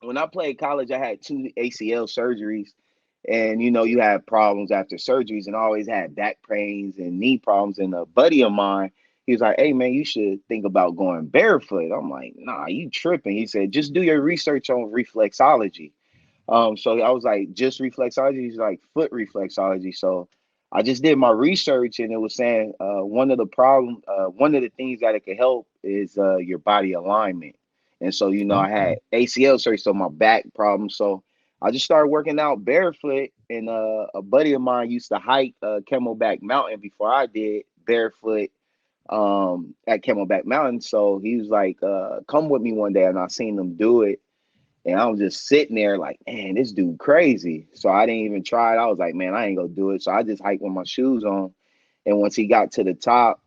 when I played college, I had two ACL surgeries, and you have problems after surgeries, and I always had back pains and knee problems. And a buddy of mine, he was like, "Hey man, you should think about going barefoot." I'm like, "Nah, you tripping?" He said, "Just do your research on reflexology." So I was like, "Just reflexology?" He's like, "Foot reflexology." So I just did my research, and it was saying one of the things that it could help is your body alignment. And so, I had Okay. ACL surgery, so my back problem. So I just started working out barefoot. And a buddy of mine used to hike Camelback Mountain before I did barefoot at Camelback Mountain. So he was like, "Come with me one day," and I seen him do it. And I was just sitting there like, man, this dude crazy. So I didn't even try it. I was like, man, I ain't gonna do it. So I just hiked with my shoes on. And once he got to the top,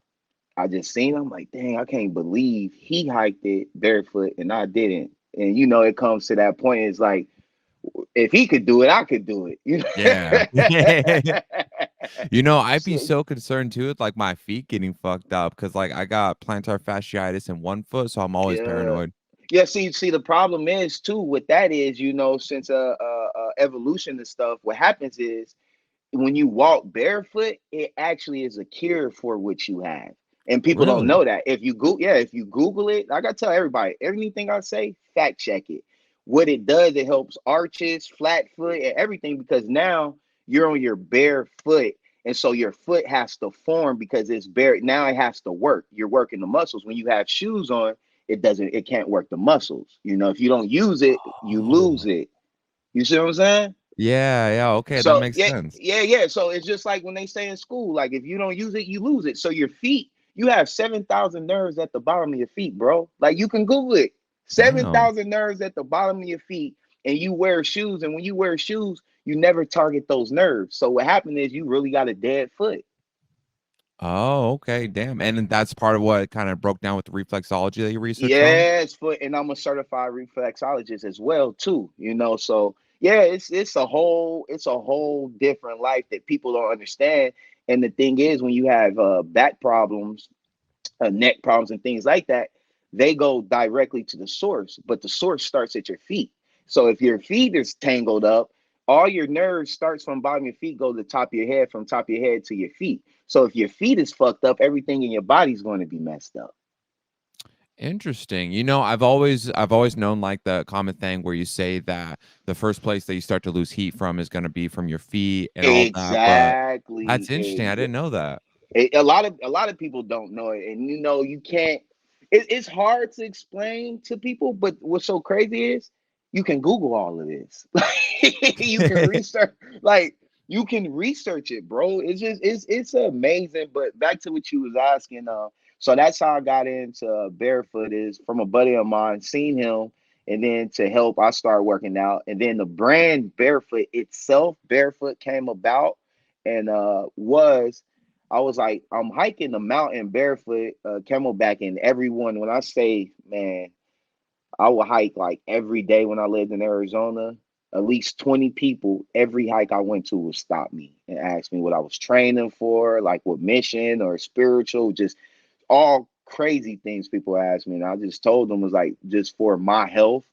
I just seen him like, dang, I can't believe he hiked it barefoot and I didn't. And it comes to that point. It's like, if he could do it, I could do it. Yeah. I'd be So, so concerned too with like my feet getting fucked up because like I got plantar fasciitis in one foot, so I'm always yeah. paranoid. Yeah, see, the problem is too with that is, since evolution and stuff, what happens is when you walk barefoot, it actually is a cure for what you have. And people don't Really? know that. If you Google it, like I tell everybody, everything I say, fact check it. What it does, it helps arches, flat foot, and everything because now you're on your bare foot. And so your foot has to form because it's bare. Now it has to work. You're working the muscles. When you have shoes on, it can't work the muscles. If you don't use it, you lose Oh. it. You see what I'm saying? Yeah, yeah, okay, that So makes yeah, sense. yeah, yeah. So it's just like when they say in school, like if you don't use it, you lose it. So your feet, you have 7,000 nerves at the bottom of your feet, bro. Like you can Google it. seven Damn. thousand nerves at the bottom of your feet, and you wear shoes. And when you wear shoes, you never target those nerves. So what happened is you really got a dead foot. Oh, okay, damn, and then that's part of what kinda broke down with the reflexology that you researched on? Yes, foot, and I'm a certified reflexologist as well too. So yeah, it's a whole different life that people don't understand. And the thing is, when you have back problems, neck problems, and things like that, they go directly to the source. But the source starts at your feet. So if your feet is tangled up, all your nerves starts from bottom of your feet, go to the top of your head, from top of your head to your feet. So if your feet is fucked up, everything in your body is going to be messed up. Interesting. I've always known, like, the common thing where you say that the first place that you start to lose heat from is gonna be from your feet and all that, but Exactly. that's interesting, I didn't know that. A lot of people don't know it, and you can't. It's hard to explain to people, but what's so crazy is you can Google all of this. you can research, like you can research it, bro. It's amazing. But back to what you was asking, so that's how I got into barefoot is from a buddy of mine, seen him, and then to help, I started working out, and then the brand barefoot itself, barefoot came about, and I was like, I'm hiking the mountain barefoot, camelback, and everyone, when I say, man, I would hike like every day when I lived in Arizona. At least 20 people, every hike I went to would stop me and ask me what I was training for, like what mission or spiritual, just all crazy things people ask me. And I just told them was like just for my health,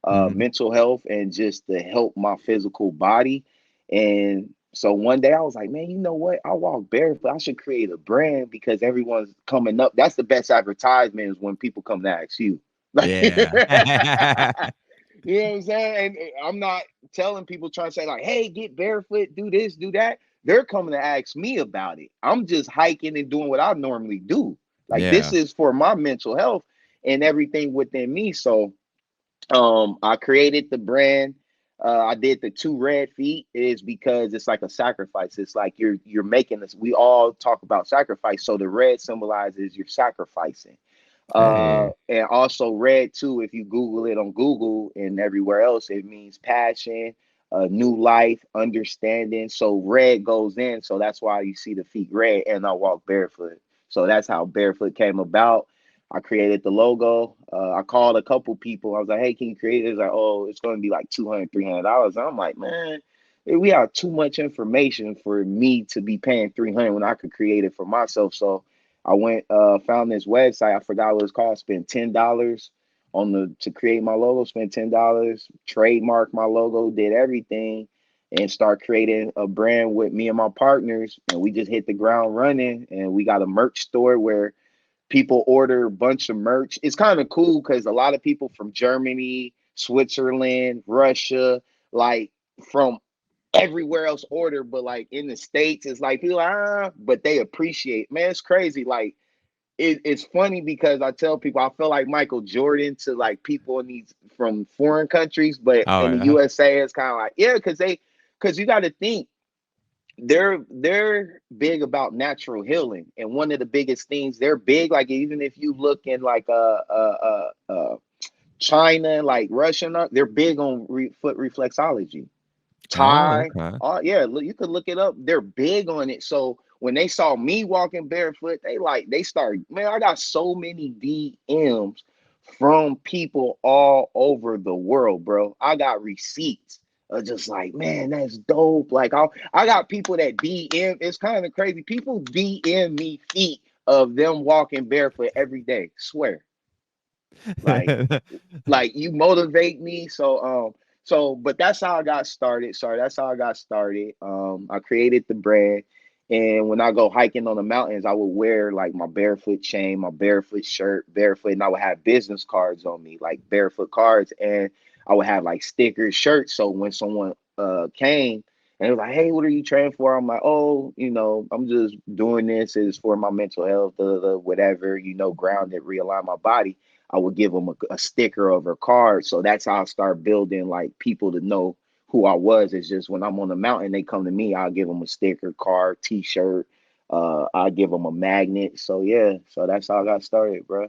Mhm. mental health, and just to help my physical body. And so one day I was like, man, you know what? I walk barefoot. I should create a brand because everyone's coming up. That's the best advertisement is when people come to ask you. Like, you know Yeah. what I'm saying? And I'm not telling people trying to say, like, hey, get barefoot, do this, do that. They're coming to ask me about it. I'm just hiking and doing what I normally do. Like, this Yeah. is for my mental health and everything within me. So I created the brand. I did the two red feet is because it's like a sacrifice. It's like you're making this. We all talk about sacrifice, so the red symbolizes you're sacrificing. Hey. And also red too. If you Google it on Google and everywhere else, it means passion, new life, understanding. So red goes in. So that's why you see the feet red, and I walk barefoot. So that's how barefoot came about. I created the logo. I called a couple people. I was like, hey, can you create it? It's like, oh, it's going to be like $200, $300. I'm like, man, we have too much information for me to be paying 300 when I could create it for myself. So I went, found this website. I forgot what it's called. Spent $10 on the to create my logo, spent $10, trademark my logo, did everything, and start creating a brand with me and my partners. And we just hit the ground running. And we got a merch store where people order a bunch of merch. It's kind of cool because a lot of people from Germany, Switzerland, Russia, like from everywhere else order, but like in the States, it's like people but they appreciate. Man, it's crazy. Like it's funny because I tell people I feel like Michael Jordan to like people in these from foreign countries, but Oh in the yeah. USA, it's kind of like yeah, because you got to think they're big about natural healing, and one of the biggest things they're big like even if you look in like China, like Russia, they're big on foot reflexology. Oh, Thai. okay. Oh yeah, look, you could look it up. They're big on it. So when they saw me walking barefoot, they started. Man, I got so many DMs from people all over the world, bro. I got receipts. Just like, man, that's dope. Like I got people that DM. It's kind of crazy. People DM me feet of them walking barefoot every day. Swear. Like like you motivate me. So but that's how I got started. Sorry, that's how I got started. I created the brand, and when I go hiking on the mountains, I would wear like my barefoot chain, my barefoot shirt, barefoot, and I would have business cards on me, like barefoot cards, and I would have like stickers, shirts. So when someone came and it was like, hey, what are you training for? I'm like, oh, I'm just doing this. It's for my mental health, whatever, grounded, realign my body. I would give them a sticker of a card. So that's how I start building like people to know who I was. It's just when I'm on the mountain, they come to me, I'll give them a sticker, card, t-shirt. I'll give them a magnet. So yeah, so that's how I got started, bro.